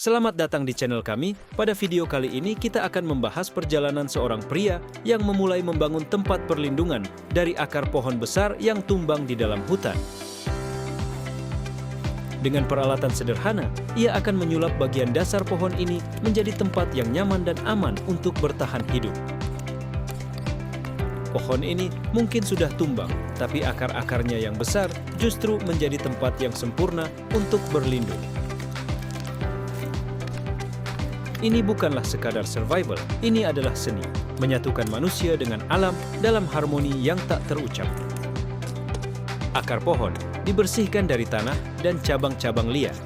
Selamat datang di channel kami. Pada video kali ini kita akan membahas perjalanan seorang pria yang memulai membangun tempat perlindungan dari akar pohon besar yang tumbang di dalam hutan. Dengan peralatan sederhana, ia akan menyulap bagian dasar pohon ini menjadi tempat yang nyaman dan aman untuk bertahan hidup. Pohon ini mungkin sudah tumbang, tapi akar-akarnya yang besar justru menjadi tempat yang sempurna untuk berlindung. Ini bukanlah sekadar survival, ini adalah seni, menyatukan manusia dengan alam dalam harmoni yang tak terucap. Akar pohon dibersihkan dari tanah dan cabang-cabang liar.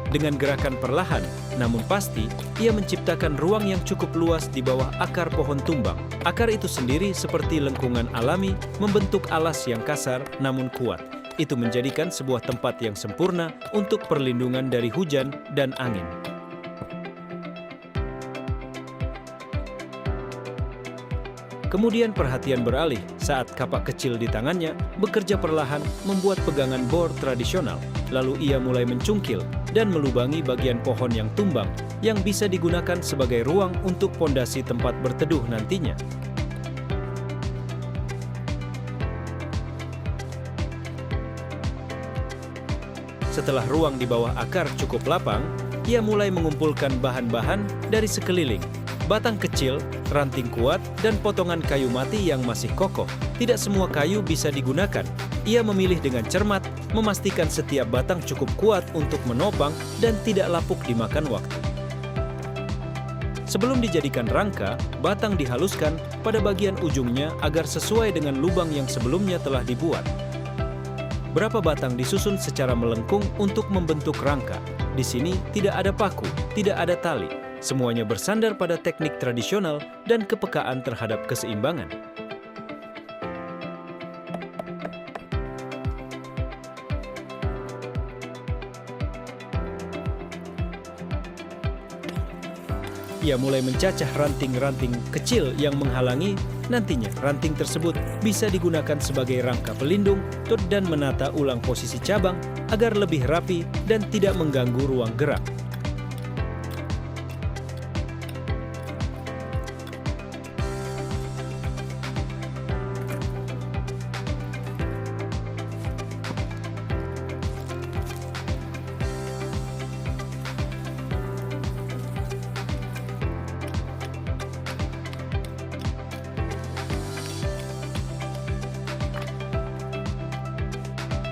Dengan gerakan perlahan, namun pasti, ia menciptakan ruang yang cukup luas di bawah akar pohon tumbang. Akar itu sendiri seperti lengkungan alami membentuk alas yang kasar namun kuat. Itu menjadikan sebuah tempat yang sempurna untuk perlindungan dari hujan dan angin. Kemudian perhatian beralih saat kapak kecil di tangannya bekerja perlahan membuat pegangan bor tradisional. Lalu ia mulai mencungkil dan melubangi bagian pohon yang tumbang yang bisa digunakan sebagai ruang untuk pondasi tempat berteduh nantinya. Setelah ruang di bawah akar cukup lapang, ia mulai mengumpulkan bahan-bahan dari sekeliling. Batang kecil, ranting kuat, dan potongan kayu mati yang masih kokoh. Tidak semua kayu bisa digunakan. Ia memilih dengan cermat, memastikan setiap batang cukup kuat untuk menopang dan tidak lapuk dimakan waktu. Sebelum dijadikan rangka, batang dihaluskan pada bagian ujungnya agar sesuai dengan lubang yang sebelumnya telah dibuat. Berapa batang disusun secara melengkung untuk membentuk rangka. Di sini tidak ada paku, tidak ada tali. Semuanya bersandar pada teknik tradisional dan kepekaan terhadap keseimbangan. Ia mulai mencacah ranting-ranting kecil yang menghalangi. Nantinya, ranting tersebut bisa digunakan sebagai rangka pelindung dan menata ulang posisi cabang agar lebih rapi dan tidak mengganggu ruang gerak.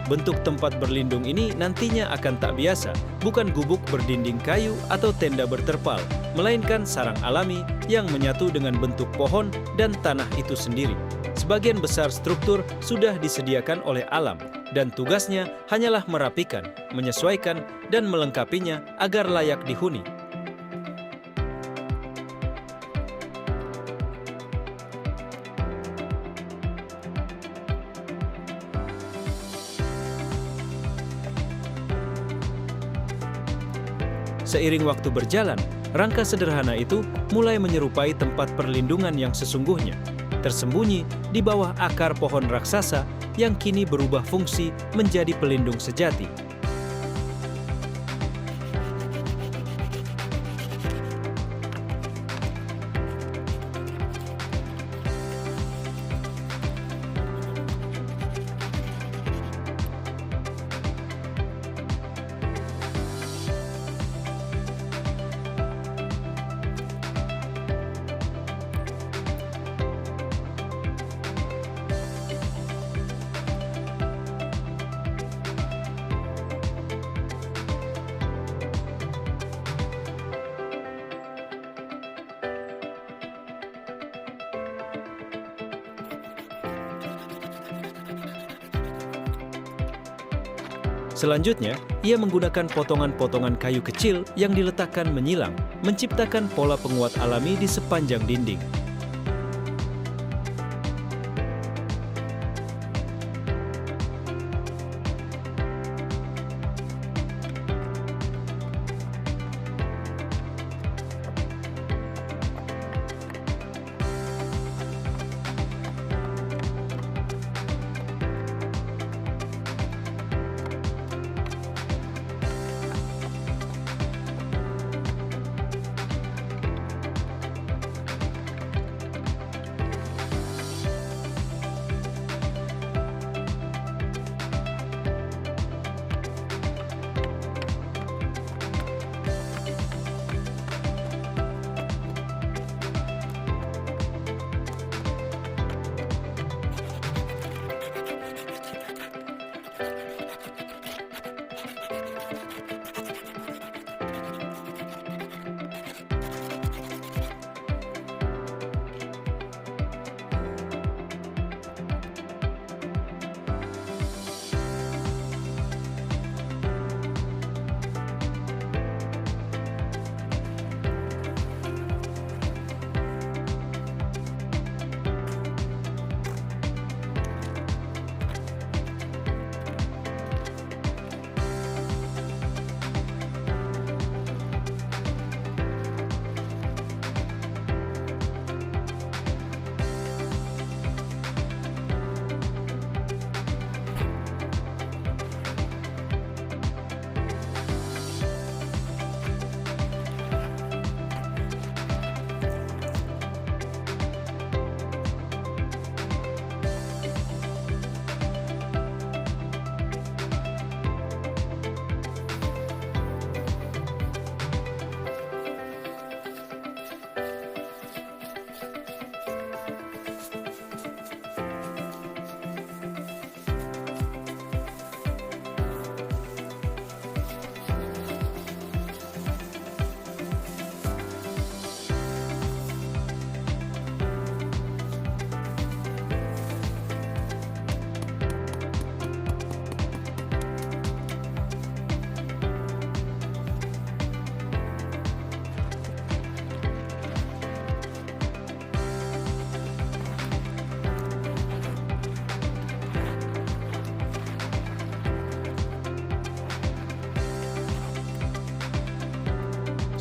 Bentuk tempat berlindung ini nantinya akan tak biasa, bukan gubuk berdinding kayu atau tenda berterpal, melainkan sarang alami yang menyatu dengan bentuk pohon dan tanah itu sendiri. Sebagian besar struktur sudah disediakan oleh alam, dan tugasnya hanyalah merapikan, menyesuaikan, dan melengkapinya agar layak dihuni. Seiring waktu berjalan, rangka sederhana itu mulai menyerupai tempat perlindungan yang sesungguhnya, tersembunyi di bawah akar pohon raksasa yang kini berubah fungsi menjadi pelindung sejati. Selanjutnya, ia menggunakan potongan-potongan kayu kecil yang diletakkan menyilang, menciptakan pola penguat alami di sepanjang dinding.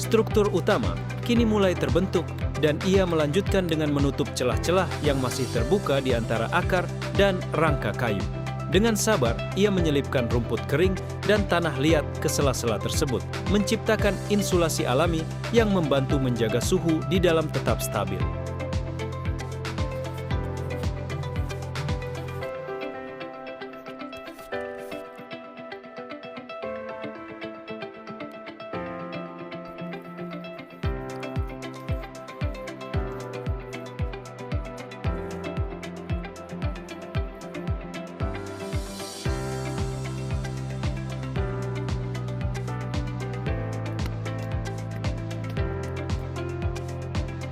Struktur utama kini mulai terbentuk dan ia melanjutkan dengan menutup celah-celah yang masih terbuka di antara akar dan rangka kayu. Dengan sabar, ia menyelipkan rumput kering dan tanah liat ke sela-sela tersebut, menciptakan insulasi alami yang membantu menjaga suhu di dalam tetap stabil.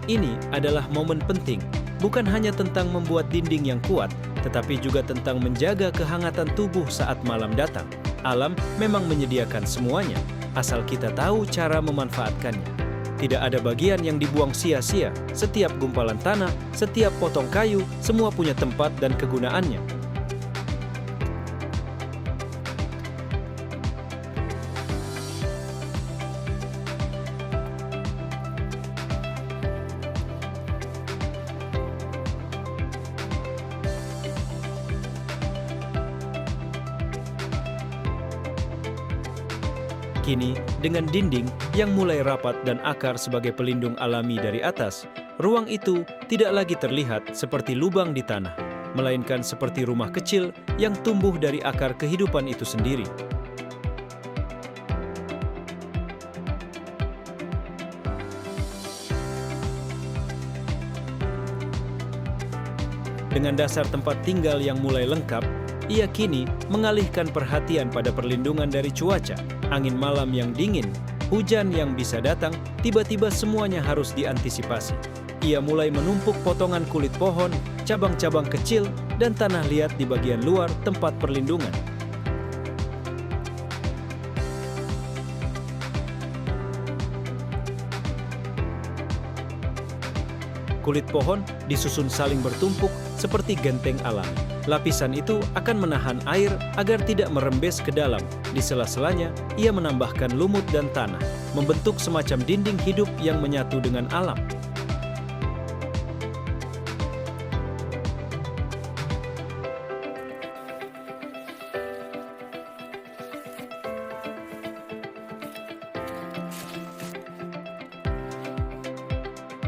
Ini adalah momen penting, bukan hanya tentang membuat dinding yang kuat, tetapi juga tentang menjaga kehangatan tubuh saat malam datang. Alam memang menyediakan semuanya, asal kita tahu cara memanfaatkannya. Tidak ada bagian yang dibuang sia-sia, setiap gumpalan tanah, setiap potong kayu, semua punya tempat dan kegunaannya. Kini, dengan dinding yang mulai rapat dan akar sebagai pelindung alami dari atas, ruang itu tidak lagi terlihat seperti lubang di tanah, melainkan seperti rumah kecil yang tumbuh dari akar kehidupan itu sendiri. Dengan dasar tempat tinggal yang mulai lengkap, ia kini mengalihkan perhatian pada perlindungan dari cuaca, angin malam yang dingin, hujan yang bisa datang, tiba-tiba semuanya harus diantisipasi. Ia mulai menumpuk potongan kulit pohon, cabang-cabang kecil, dan tanah liat di bagian luar tempat perlindungan. Kulit pohon disusun saling bertumpuk seperti genteng alami. Lapisan itu akan menahan air agar tidak merembes ke dalam. Di sela-selanya, ia menambahkan lumut dan tanah, membentuk semacam dinding hidup yang menyatu dengan alam.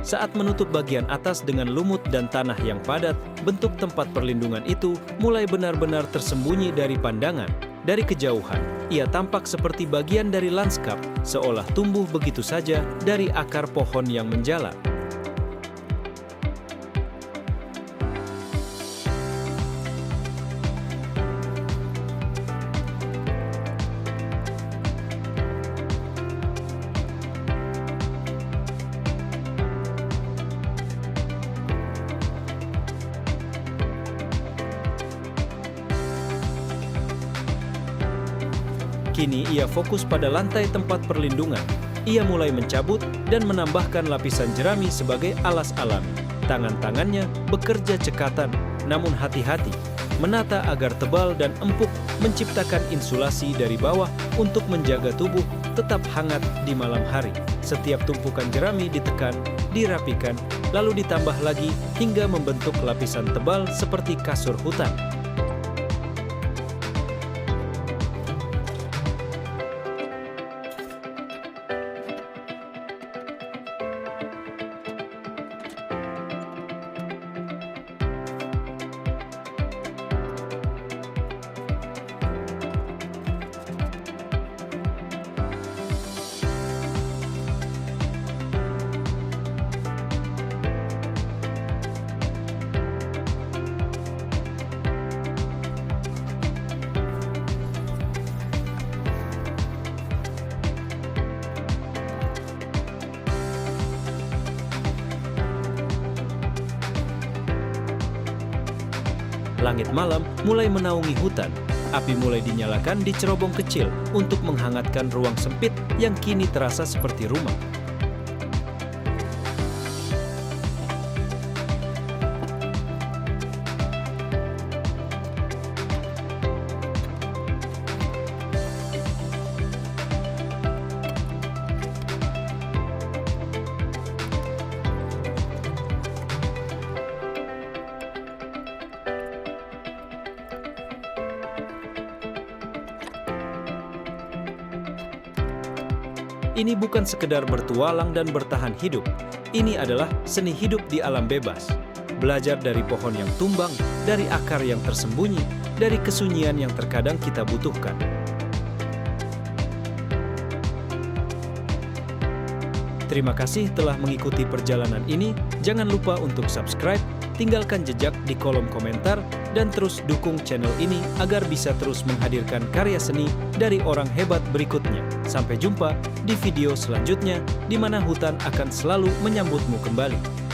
Saat menutup bagian atas dengan lumut dan tanah yang padat, bentuk tempat perlindungan itu mulai benar-benar tersembunyi dari pandangan. Dari kejauhan, ia tampak seperti bagian dari lanskap, seolah tumbuh begitu saja dari akar pohon yang menjala. Kini ia fokus pada lantai tempat perlindungan. Ia mulai mencabut dan menambahkan lapisan jerami sebagai alas alami. Tangan-tangannya bekerja cekatan, namun hati-hati, menata agar tebal dan empuk, menciptakan insulasi dari bawah untuk menjaga tubuh tetap hangat di malam hari. Setiap tumpukan jerami ditekan, dirapikan, lalu ditambah lagi hingga membentuk lapisan tebal seperti kasur hutan. Langit malam mulai menaungi hutan. Api mulai dinyalakan di cerobong kecil untuk menghangatkan ruang sempit yang kini terasa seperti rumah. Ini bukan sekedar bertualang dan bertahan hidup. Ini adalah seni hidup di alam bebas. Belajar dari pohon yang tumbang, dari akar yang tersembunyi, dari kesunyian yang terkadang kita butuhkan. Terima kasih telah mengikuti perjalanan ini. Jangan lupa untuk subscribe, tinggalkan jejak di kolom komentar, dan terus dukung channel ini agar bisa terus menghadirkan karya seni dari orang hebat berikutnya. Sampai jumpa di video selanjutnya, di mana hutan akan selalu menyambutmu kembali.